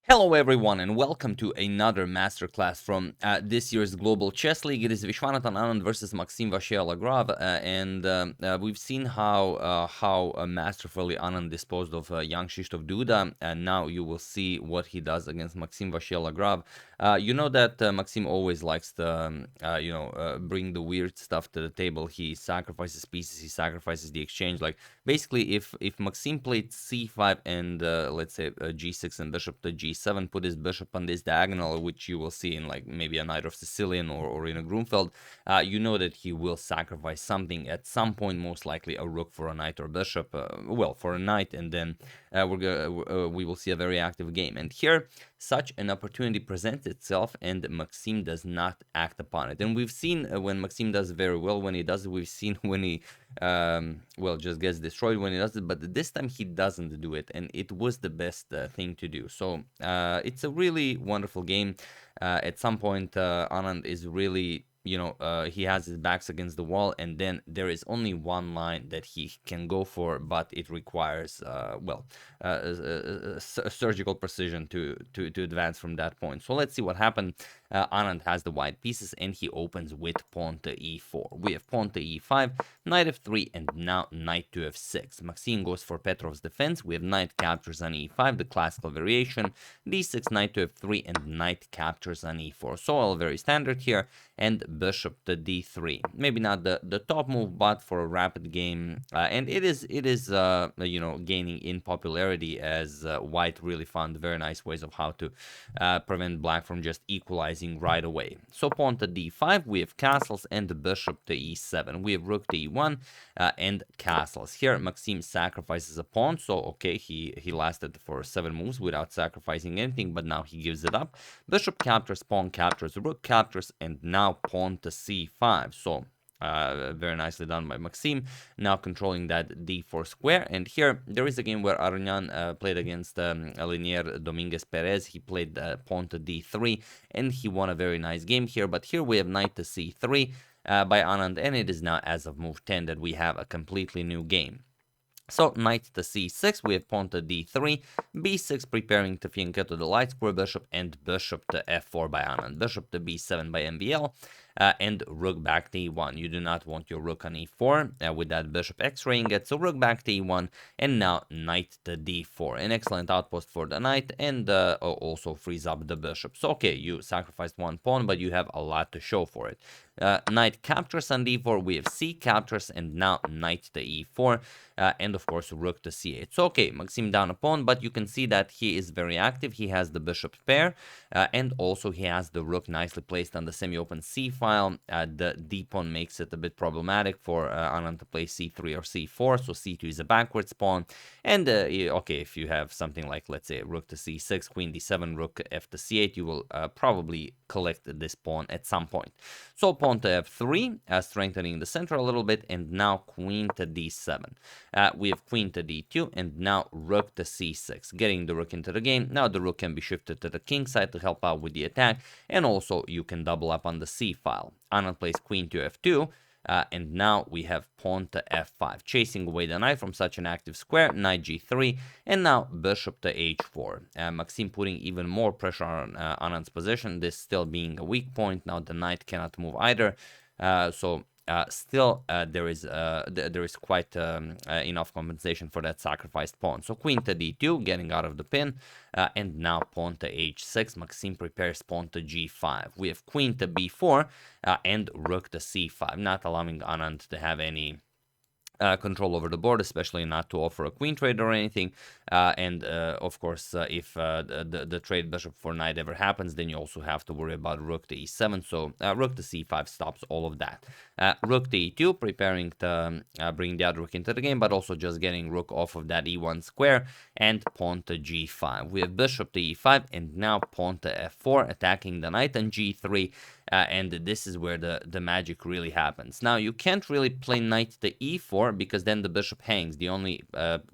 Hello everyone and welcome to another masterclass from this year's Global Chess League. It is Viswanathan Anand versus Maxime Vachier-Lagrave, and we've seen how masterfully Anand disposed of young Krzysztof Duda, and now you will see what he does against Maxime Vachier-Lagrave. You know that Maxime always likes to bring the weird stuff to the table. He sacrifices pieces, he sacrifices the exchange. Like basically, if Maxime played c5 and let's say g6 and bishop to g7, put his bishop on this diagonal, which you will see in like maybe a knight of Sicilian or in a Grunfeld, you know that he will sacrifice something at some point, most likely a rook for a knight or bishop, well, for a knight, and then we will see a very active game. And here, such an opportunity presents itself, and Maxime does not act upon it. And we've seen when Maxime does very well when he does it. We've seen when he just gets destroyed when he does it, but this time he doesn't do it, and it was the best thing to do. So it's a really wonderful game. At some point, Anand is really, he has his backs against the wall, and then there is only one line that he can go for, but it requires, surgical precision to advance from that point. So let's see what happened. Anand has the white pieces, and he opens with pawn to e4. We have pawn to e5, knight f3, and now knight to f6. Maxime goes for Petrov's defense. We have knight captures on e5, the classical variation, d6, knight to f3, and knight captures on e4. So all very standard here, and bishop to d3. Maybe not the top move, but for a rapid game, and it is gaining in popularity as white really found very nice ways of how to prevent black from just equalizing right away. So pawn to d5, we have castles, and the bishop to e7. We have rook to e1 and castles. Here Maxime sacrifices a pawn, so okay, he lasted for 7 moves without sacrificing anything, but now he gives it up. Bishop captures, pawn captures, rook captures, and now pawn to c5. So very nicely done by Maxime, now controlling that d4 square. And here there is a game where Anand played against Linier Dominguez Perez. He played pawn to d3 and he won a very nice game here. But here we have knight to c3 by Anand, and it is now as of move 10 that we have a completely new game. So knight to c6, we have pawn to d3, b6 preparing to fianchetto the light square bishop, and bishop to f4 by Anand, bishop to b7 by MBL, and rook back to e1. You do not want your rook on e4 with that bishop x-raying it, so rook back to e1, and now knight to d4. An excellent outpost for the knight, and also frees up the bishop. So okay, you sacrificed one pawn, but you have a lot to show for it. Knight captures on d4, we have c captures, and now knight to e4, and of course rook to c8. So okay, Maxime down a pawn, but you can see that he is very active. He has the bishop pair, and also he has the rook nicely placed on the semi-open c file. The d pawn makes it a bit problematic for Anand to play c3 or c4, so c2 is a backwards pawn, and okay, if you have something like, let's say, rook to c6, queen d7, rook f to c8, you will probably collect this pawn at some point. So pawn to f3, strengthening the center a little bit, and now queen to d7. We have queen to d2, and now rook to c6, getting the rook into the game. Now the rook can be shifted to the king side to help out with the attack, and also you can double up on the c file. Anand plays queen to f2, and now we have pawn to f5, chasing away the knight from such an active square, knight g3, and now bishop to h4. Maxime putting even more pressure on Anand's position, this still being a weak point. Now the knight cannot move either, still there is quite enough compensation for that sacrificed pawn. So queen to d2, getting out of the pin, and now pawn to h6. Maxime prepares pawn to g5. We have queen to b4 and rook to c5, not allowing Anand to have any control over the board, especially not to offer a queen trade or anything. Of course, if the trade bishop for knight ever happens, then you also have to worry about rook to e7. So rook to c5 stops all of that. Rook to e2, preparing to bring the other rook into the game, but also just getting rook off of that e1 square, and pawn to g5. We have bishop to e5, and now pawn to f4, attacking the knight on g3. and this is where the magic really happens. Now, you can't really play knight to e4 because then the bishop hangs. The only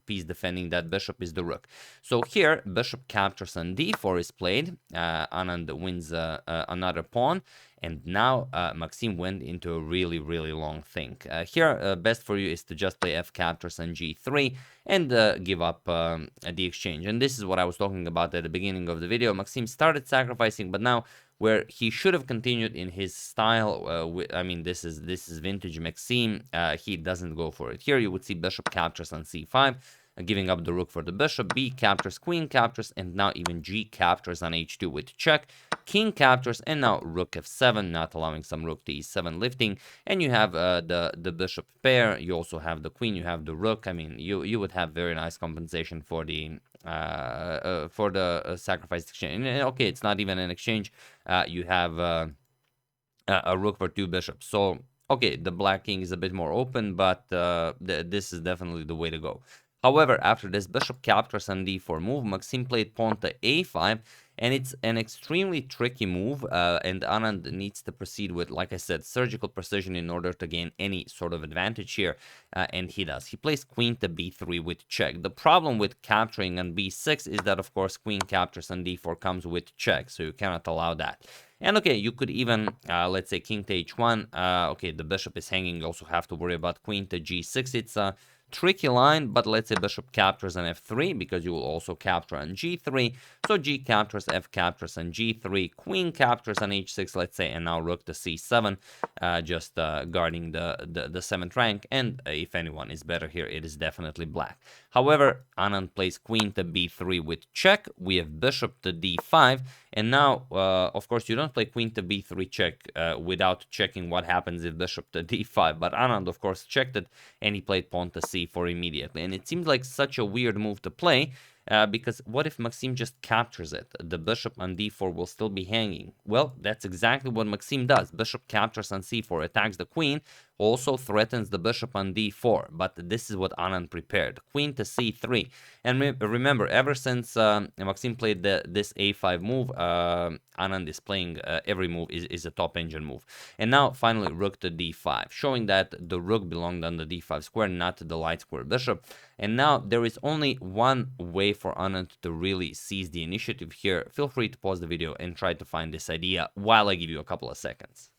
piece defending that bishop is the rook. So here, bishop captures on d4 is played. Anand wins another pawn. And now Maxime went into a really, really long thing. Here, best for you is to just play f captures on g3 and give up the exchange. And this is what I was talking about at the beginning of the video. Maxime started sacrificing, but now where he should have continued in his style, I mean, this is vintage Maxime. He doesn't go for it. Here you would see bishop captures on c5. Giving up the rook for the bishop, b captures, queen captures, and now even g captures on h2 with check, king captures, and now rook f7, not allowing some rook to e7 lifting, and you have the bishop pair, you also have the queen, you have the rook. I mean, you would have very nice compensation for the sacrifice exchange. And, okay, it's not even an exchange. You have a rook for two bishops. So, okay, the black king is a bit more open, but this is definitely the way to go. However, after this bishop captures on d4 move, Maxime played pawn to a5, and it's an extremely tricky move, and Anand needs to proceed with, like I said, surgical precision in order to gain any sort of advantage here, and he does. He plays queen to b3 with check. The problem with capturing on b6 is that, of course, queen captures on d4 comes with check, so you cannot allow that. And okay, you could even, let's say, king to h1. Okay, the bishop is hanging. You also have to worry about queen to g6. It's a tricky line, but let's say bishop captures on f3 because you will also capture on g3. So g captures, f captures on g3, queen captures on h6, let's say, and now rook to c7, just guarding the 7th rank. And if anyone is better here, it is definitely black. However, Anand plays queen to b3 with check. We have bishop to d5. And now, of course, you don't play queen to b3 check without checking what happens if bishop to d5. But Anand, of course, checked it, and he played pawn to c4 immediately. And it seems like such a weird move to play, because what if Maxime just captures it? The bishop on d4 will still be hanging. Well, that's exactly what Maxime does. Bishop captures on c4, attacks the queen, also threatens the bishop on d4. But this is what Anand prepared. Queen to c3. And remember, ever since Maxime played this a5 move, Anand is playing every move is a top engine move. And now, finally, rook to d5, showing that the rook belonged on the d5 square, not the light square bishop. And now, there is only one way for Anand to really seize the initiative here. Feel free to pause the video and try to find this idea while I give you a couple of seconds.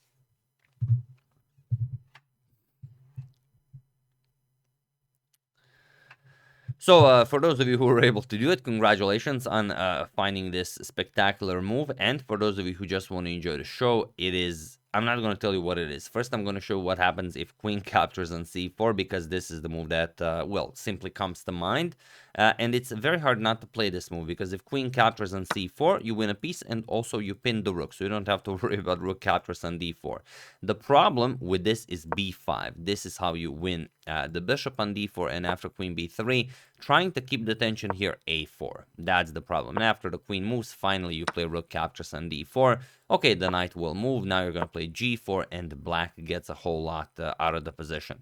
So, for those of you who were able to do it, congratulations on finding this spectacular move. And for those of you who just want to enjoy the show, it is... I'm not going to tell you what it is. First, I'm going to show what happens if queen captures on c4, because this is the move that, well, simply comes to mind. And it's very hard not to play this move, because if queen captures on c4, you win a piece, and also you pin the rook, so you don't have to worry about rook captures on d4. The problem with this is b5. This is how you win the bishop on d4, and after queen b3, trying to keep the tension here, a4. That's the problem. And after the queen moves, finally you play rook captures on d4. Okay, the knight will move. Now you're going to play g4, and black gets a whole lot out of the position.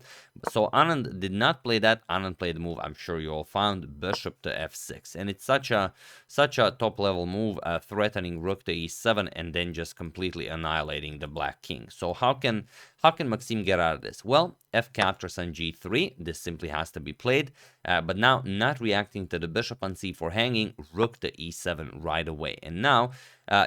So Anand did not play that. Anand played the move I'm sure you all found, bishop to f6. And it's such a top-level move, threatening rook to e7, and then just completely annihilating the black king. So how can Maxime get out of this? Well, f captures on g3. This simply has to be played. But now, not reacting to the bishop on c4 hanging, rook to e7 right away. And now,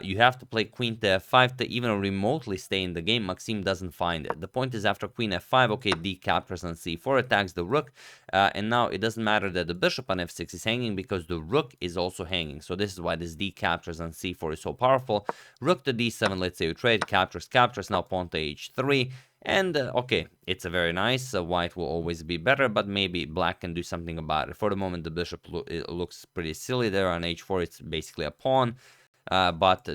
you have to play queen to f5 to even remotely stay in the game. Maxime doesn't find it. The point is, after queen f5, okay, d captures on c4, attacks the rook. And now, it doesn't matter that the bishop on f6 is hanging, because the rook is also hanging. So this is why this d captures on c4 is so powerful. Rook to d7, let's say you trade, captures, now pawn to h3. And, okay, it's a very nice. White will always be better, but maybe black can do something about it. For the moment, the bishop looks pretty silly there. On h4, it's basically a pawn. But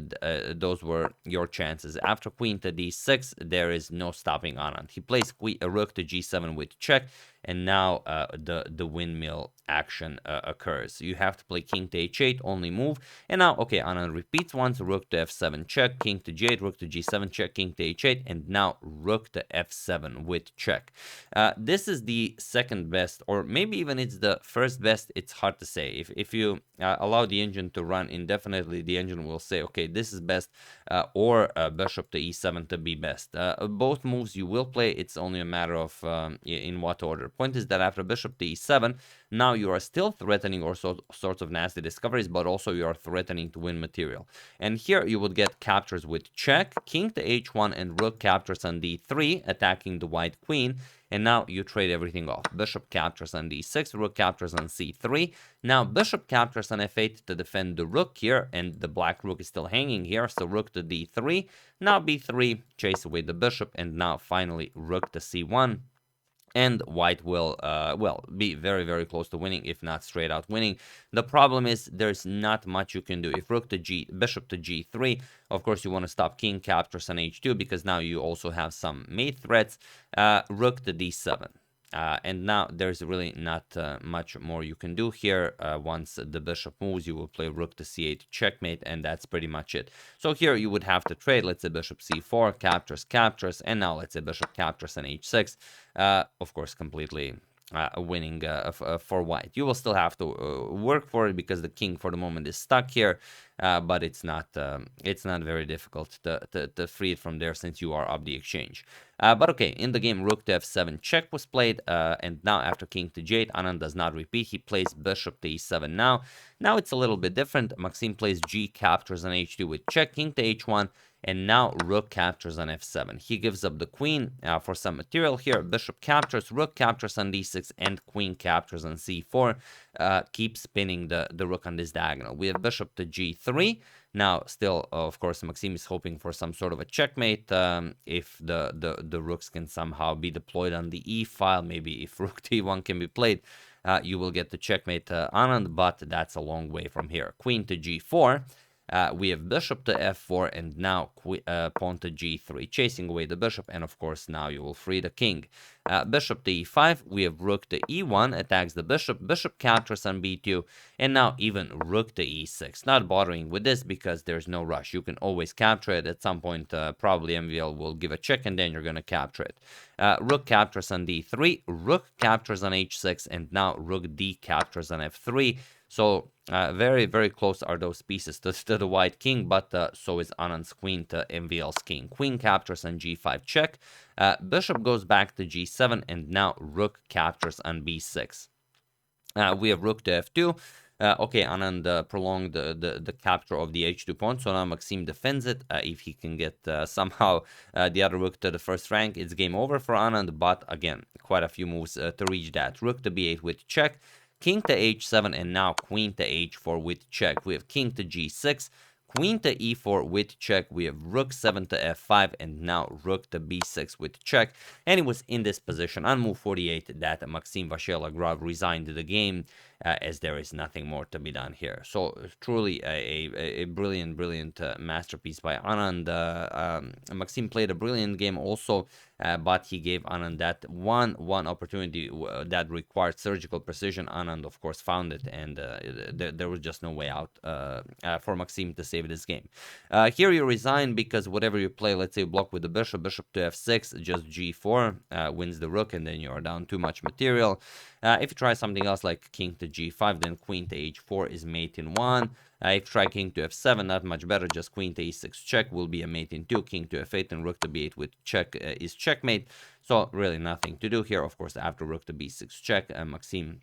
those were your chances. After queen to d6, there is no stopping Anand. He plays rook to g7 with check, and now the windmill action occurs. You have to play king to h8, only move, and now, okay, Anand repeats once, rook to f7 check, king to g8, rook to g7 check, king to h8, and now rook to f7 with check. This is the second best, or maybe even it's the first best. It's hard to say. If you allow the engine to run indefinitely, the engine will say, okay, this is best, or bishop to e7 to be best. Both moves you will play. It's only a matter of in what order. Point is that after bishop to e7, now you are still threatening all sorts of nasty discoveries, but also you are threatening to win material. And here you would get captures with check, king to h1, and rook captures on d3, attacking the white queen. And now you trade everything off. Bishop captures on d6, rook captures on c3. Now bishop captures on f8 to defend the rook here, and the black rook is still hanging here, so rook to d3. Now b3, chase away the bishop, and now finally rook to c1. And white will, well, be very, very close to winning, if not straight out winning. The problem is there's not much you can do. If rook to bishop to g3, of course you want to stop king captures on h2, because now you also have some mate threats. Rook to d7. And now there's really not much more you can do here. Once the bishop moves, you will play rook to c8 checkmate, and that's pretty much it. So here you would have to trade. Let's say bishop c4, captures, and now let's say bishop captures on h6. Of course, completely winning for white. You will still have to work for it, because the king for the moment is stuck here, but it's not very difficult to free it from there, since you are up the exchange. But okay, in the game, rook to f7 check was played, and now after king to g8, Anand does not repeat. He plays bishop to e7 now. Now it's a little bit different. Maxime plays g captures on h2 with check, king to h1, and now rook captures on f7. He gives up the queen for some material here. Bishop captures, rook captures on d6, and queen captures on c4. Keep spinning the rook on this diagonal. We have bishop to g3. Now, still, of course, Maxime is hoping for some sort of a checkmate. If the rooks can somehow be deployed on the e file, maybe if rook t1 can be played, you will get the checkmate Anand, but that's a long way from here. Queen to g4. We have bishop to f4, and now pawn to g3, chasing away the bishop, and of course now you will free the king. Bishop to e5, we have rook to e1, attacks the bishop, bishop captures on b2, and now even rook to e6. Not bothering with this, because there's no rush. You can always capture it. At some point, probably MVL will give a check, and then you're going to capture it. Rook captures on d3, rook captures on h6, and now rook d captures on f3. So very, very close are those pieces to the white king, but so is Anand's queen to MVL's king. Queen captures on g5 check. Bishop goes back to g7, and now rook captures on b6. We have rook to f2. Okay, Anand prolonged the capture of the h2 pawn, so now Maxime defends it. If he can get somehow the other rook to the first rank, it's game over for Anand, but again, quite a few moves to reach that. Rook to b8 with check. King to h7, and now queen to h4 with check. We have king to g6, queen to e4 with check. We have rook 7 to f5, and now rook to b6 with check. And it was in this position on move 48 that Maxime Vachier-Lagrave resigned the game, as there is nothing more to be done here. So truly a brilliant masterpiece by Anand. Maxime played a brilliant game also, but he gave Anand that one opportunity that required surgical precision. Anand, of course, found it, and there was just no way out for Maxime to save this game. Here you resign, because whatever you play, let's say you block with the bishop to f6, just g4 wins the rook, and then you are down too much material. If you try something else like king to g5, then queen to h4 is mate in 1. If you try king to f7, not much better, just queen to e6 check will be a mate in 2. King to f8 and rook to b8 with check is checkmate. So really nothing to do here. Of course, after rook to b6 check, Maxime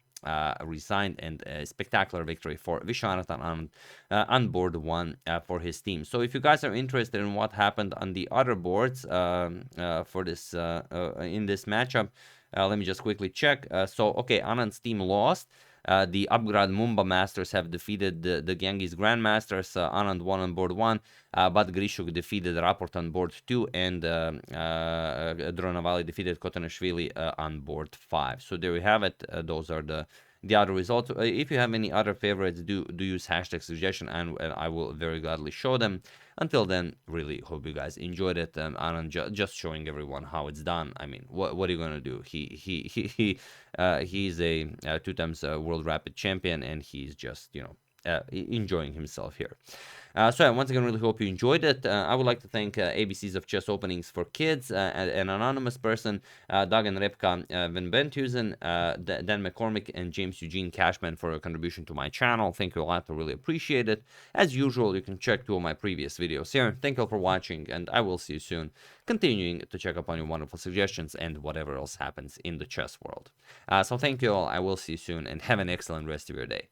resigned, and a spectacular victory for Viswanathan on board 1 for his team. So if you guys are interested in what happened on the other boards for this in this matchup, let me just quickly check. So, okay, Anand's team lost. The Upgrad Mumba Masters have defeated the Genghis Grandmasters. Anand won on board 1, but Grishuk defeated Rapport on board 2, and Dronavali defeated Kotanishvili on board 5. So there we have it. Those are the the other results. If you have any other favorites, do use hashtag suggestion, and I will very gladly show them. Until then, really hope you guys enjoyed it. Anand just showing everyone how it's done. I mean, what are you gonna do? He's a 2 times world rapid champion, and he's just enjoying himself here. So once again, really hope you enjoyed it. I would like to thank ABCs of Chess Openings for Kids, an anonymous person, Doug and Repka Van Benthusen, Dan McCormick, and James Eugene Cashman for your contribution to my channel. Thank you a lot. I really appreciate it. As usual, you can check 2 of my previous videos here. Thank you all for watching, and I will see you soon, continuing to check up on your wonderful suggestions and whatever else happens in the chess world. So thank you all. I will see you soon, and have an excellent rest of your day.